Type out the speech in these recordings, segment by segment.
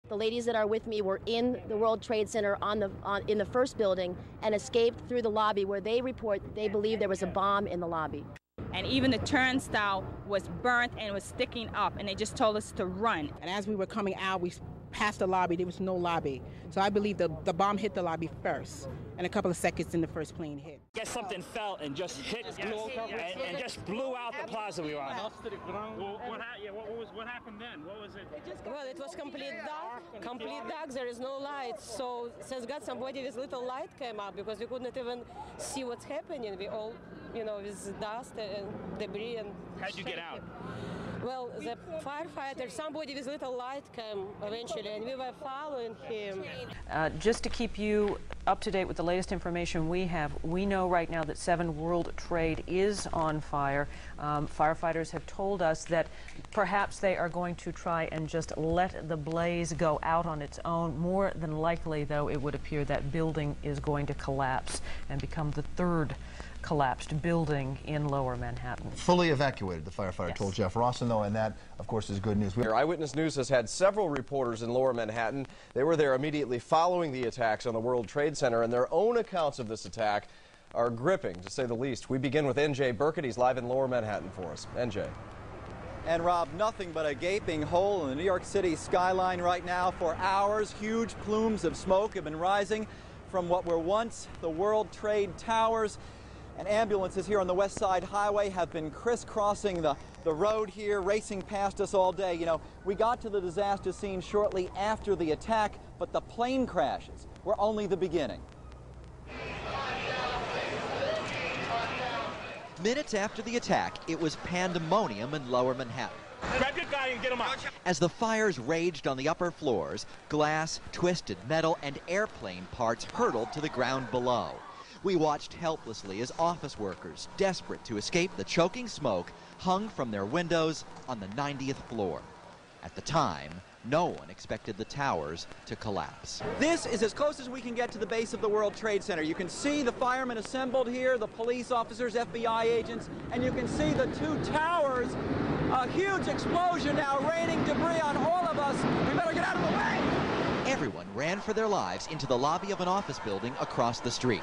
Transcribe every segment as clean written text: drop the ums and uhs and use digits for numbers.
The ladies that are with me were in the World Trade Center in the first building and escaped through the lobby where they report they believe there was a bomb in the lobby. And even the turnstile was burnt and was sticking up, and they just told us to run. And as we were coming out, we passed the lobby. There was no lobby. So I believe the bomb hit the lobby first, and a couple of seconds in the first plane hit. I guess something fell and just hit and just blew out the plaza we were on. What happened then? What was it? Well, it was complete dark. There is no light. So, thank God somebody with little light came up, because we couldn't even see what's happening. We all, with dust and debris and. How'd you get out? Well, the firefighter, somebody with little light came eventually, and we were following him. Just to keep you up to date with the latest information we have, we know right now that 7 World Trade is on fire. Firefighters have told us that perhaps they are going to try and just let the blaze go out on its own. More than likely, though, it would appear that building is going to collapse and become the 3rd collapsed building in Lower Manhattan. Fully evacuated, the firefighter told Jeff Rawson, though, and that, of course, is good news. Eyewitness News has had several reporters in Lower Manhattan. They were there immediately following the attacks on the World Trade Center, and their own accounts of this attack are gripping, to say the least. We begin with NJ Burkett. He's live in Lower Manhattan for us. NJ. And Rob, nothing but a gaping hole in the New York City skyline right now for hours. Huge plumes of smoke have been rising from what were once the World Trade Towers. And ambulances here on the West Side Highway have been crisscrossing the road here, racing past us all day. We got to the disaster scene shortly after the attack, but the plane crashes were only the beginning. Minutes after the attack, it was pandemonium in Lower Manhattan. Grab your guy and get him out. As the fires raged on the upper floors, glass, twisted metal, and airplane parts hurtled to the ground below. We watched helplessly as office workers, desperate to escape the choking smoke, hung from their windows on the 90th floor. At the time, no one expected the towers to collapse. This is as close as we can get to the base of the World Trade Center. You can see the firemen assembled here, the police officers, FBI agents, and you can see the 2 towers. A huge explosion now raining debris on all of us. We better get out of the way! Everyone ran for their lives into the lobby of an office building across the street.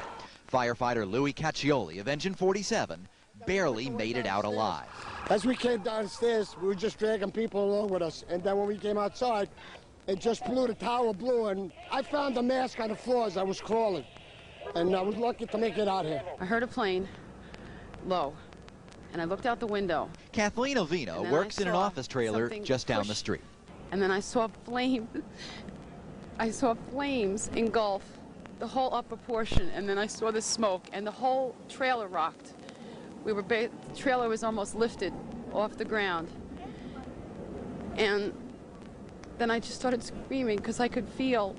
Firefighter Louis Caccioli of Engine 47 barely made it out alive. As we came downstairs, we were just dragging people along with us, and then when we came outside, it just blew, the tower blew, and I found a mask on the floor as I was crawling, and I was lucky to make it out here. I heard a plane, low, and I looked out the window. Kathleen Ovino works in an office trailer just down the street. And then I saw flames engulf the whole upper portion, and then I saw the smoke, and the whole trailer rocked. The trailer was almost lifted off the ground. And then I just started screaming because I could feel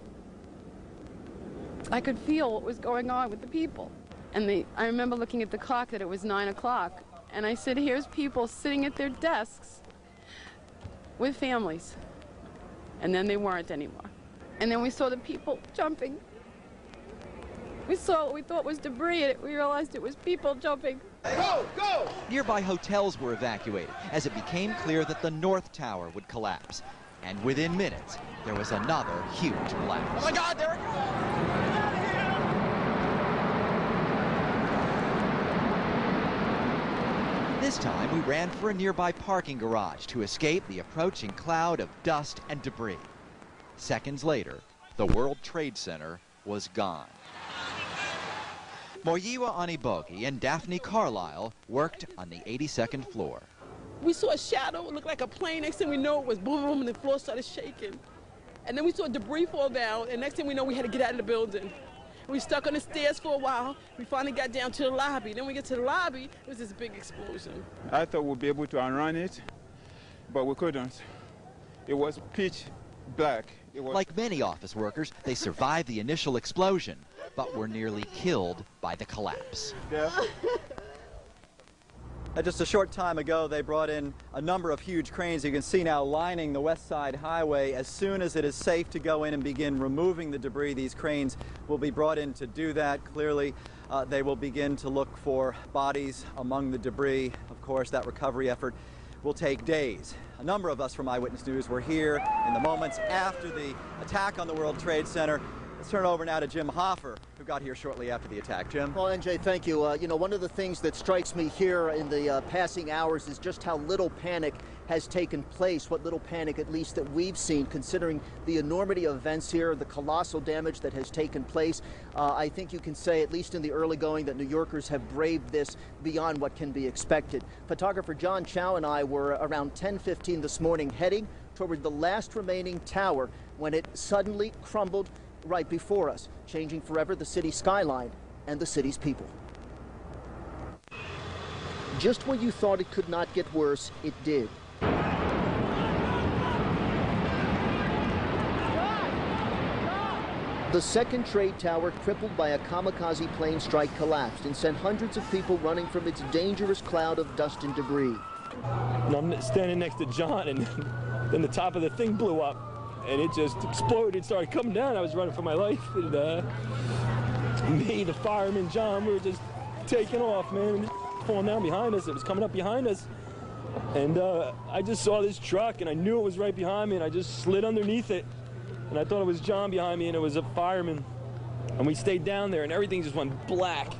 what was going on with the people. And I remember looking at the clock that it was 9 o'clock, and I said, here's people sitting at their desks with families. And then they weren't anymore. And then we saw the people jumping. We saw what we thought was debris, and we realized it was people jumping. Go! Go! Nearby hotels were evacuated as it became clear that the North Tower would collapse. And within minutes, there was another huge blast. Oh my God, there it goes! This time, we ran for a nearby parking garage to escape the approaching cloud of dust and debris. Seconds later, the World Trade Center was gone. Moyiwa Anibogi and Daphne Carlisle worked on the 82nd floor. We saw a shadow, it looked like a plane. Next thing we know, it was boom, boom, and the floor started shaking. And then we saw debris fall down, and next thing we know, we had to get out of the building. We stuck on the stairs for a while. We finally got down to the lobby. Then we get to the lobby, it was this big explosion. I thought we'd be able to outrun it, but we couldn't. It was pitch black. Like many office workers, they survived the initial explosion, but were nearly killed by the collapse. Yeah. Just a short time ago, they brought in a number of huge cranes you can see now lining the West Side Highway. As soon as it is safe to go in and begin removing the debris, these cranes will be brought in to do that. Clearly, they will begin to look for bodies among the debris. Of course, that recovery effort will take days. A number of us from Eyewitness News were here in the moments after the attack on the World Trade Center. Let's turn over now to Jim Hoffer, who got here shortly after the attack. Jim? Well, NJ, thank you. You know, one of the things that strikes me here in the passing hours is just how little panic has taken place, what little panic at least that we've seen, considering the enormity of events here, the colossal damage that has taken place. I think you can say, at least in the early going, that New Yorkers have braved this beyond what can be expected. Photographer John Chow and I were around 10:15 this morning heading toward the last remaining tower when it suddenly crumbled right before us, changing forever the city skyline and the city's people. Just when you thought it could not get worse, it did. The second trade tower, crippled by a kamikaze plane strike, collapsed and sent hundreds of people running from its dangerous cloud of dust and debris. And I'm standing next to John, and then the top of the thing blew up, and it just exploded, started coming down. I was running for my life, and me, the fireman, John, we were just taking off, man, and falling down behind us. It was coming up behind us, and I just saw this truck, and I knew it was right behind me, and I just slid underneath it. And I thought it was John behind me, and it was a fireman. And we stayed down there, and everything just went black.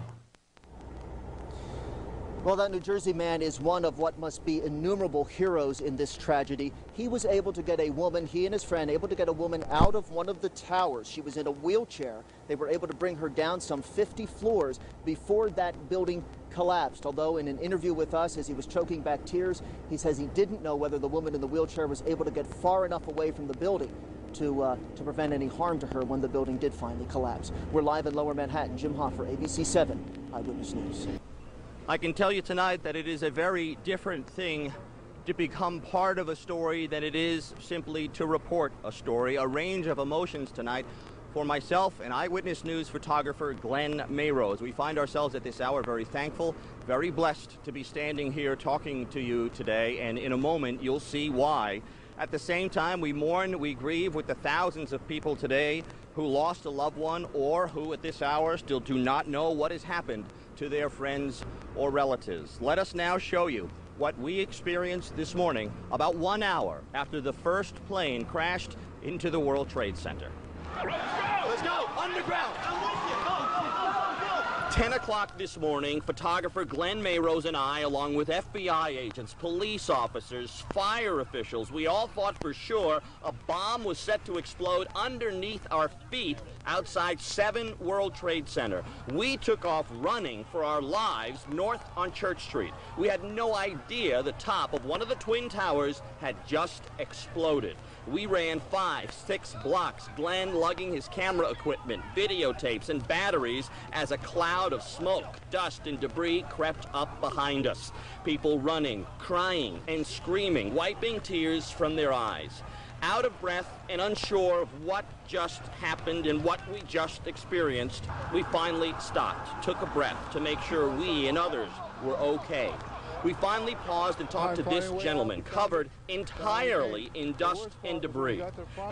Well, that New Jersey man is one of what must be innumerable heroes in this tragedy. He was able to get a woman, he and his friend, able to get a woman out of one of the towers. She was in a wheelchair. They were able to bring her down some 50 floors before that building collapsed. Although in an interview with us, as he was choking back tears, he says he didn't know whether the woman in the wheelchair was able to get far enough away from the building to prevent any harm to her when the building did finally collapse. We're live in Lower Manhattan. Jim Hoffer, ABC 7 Eyewitness News. I can tell you tonight that it is a very different thing to become part of a story than it is simply to report a story. A range of emotions tonight for myself and Eyewitness News photographer Glenn Mayrose. We find ourselves at this hour very thankful, very blessed to be standing here talking to you today, and in a moment you'll see why. At the same time, we mourn, we grieve with the thousands of people today who lost a loved one or who at this hour still do not know what has happened to their friends or relatives. Let us now show you what we experienced this morning about 1 hour after the first plane crashed into the World Trade Center. Let's go! Underground! I'm with you! Go, go, go, go, go! 10 o'clock this morning, photographer Glenn Mayrose and I, along with FBI agents, police officers, fire officials, we all thought for sure a bomb was set to explode underneath our feet outside 7 World Trade Center. We took off running for our lives north on Church Street. We had no idea the top of one of the Twin Towers had just exploded. We ran 5, 6 blocks, Glenn lugging his camera equipment, videotapes, and batteries as a cloud of smoke, dust, and debris crept up behind us. People running, crying, and screaming, wiping tears from their eyes. Out of breath and unsure of what just happened and what we just experienced, we finally stopped, took a breath to make sure we and others were okay. We finally paused and talked to this gentleman, covered entirely in dust and debris.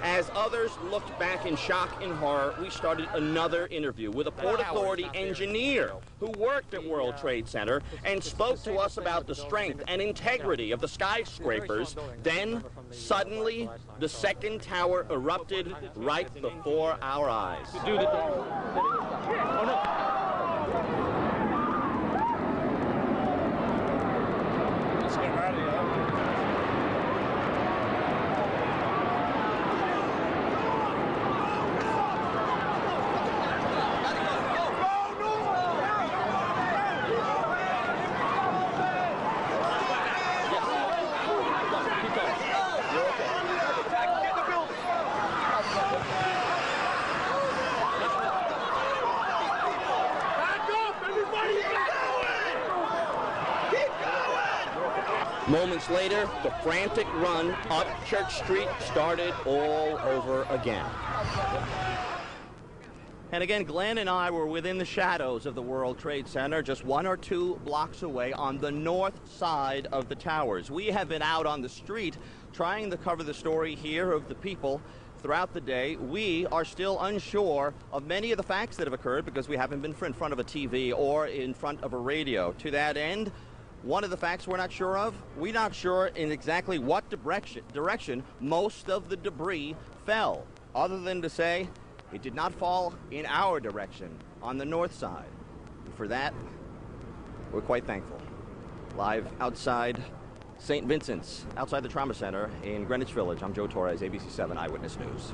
As others looked back in shock and horror, we started another interview with a Port Authority engineer who worked at World Trade Center and spoke to us about the strength and integrity of the skyscrapers. Then, suddenly, the second tower erupted right before our eyes. Oh, no. Moments later, the frantic run up Church Street started all over again. And again, Glenn and I were within the shadows of the World Trade Center, just 1 or 2 blocks away on the north side of the towers. We have been out on the street trying to cover the story here of the people throughout the day. We are still unsure of many of the facts that have occurred because we haven't been in front of a TV or in front of a radio. To that end, One of the facts we're not sure of, we're not sure in exactly what direction most of the debris fell, other than to say it did not fall in our direction on the north side. And for that, we're quite thankful. Live outside St. Vincent's, outside the Trauma Center in Greenwich Village, I'm Joe Torres, ABC 7 Eyewitness News.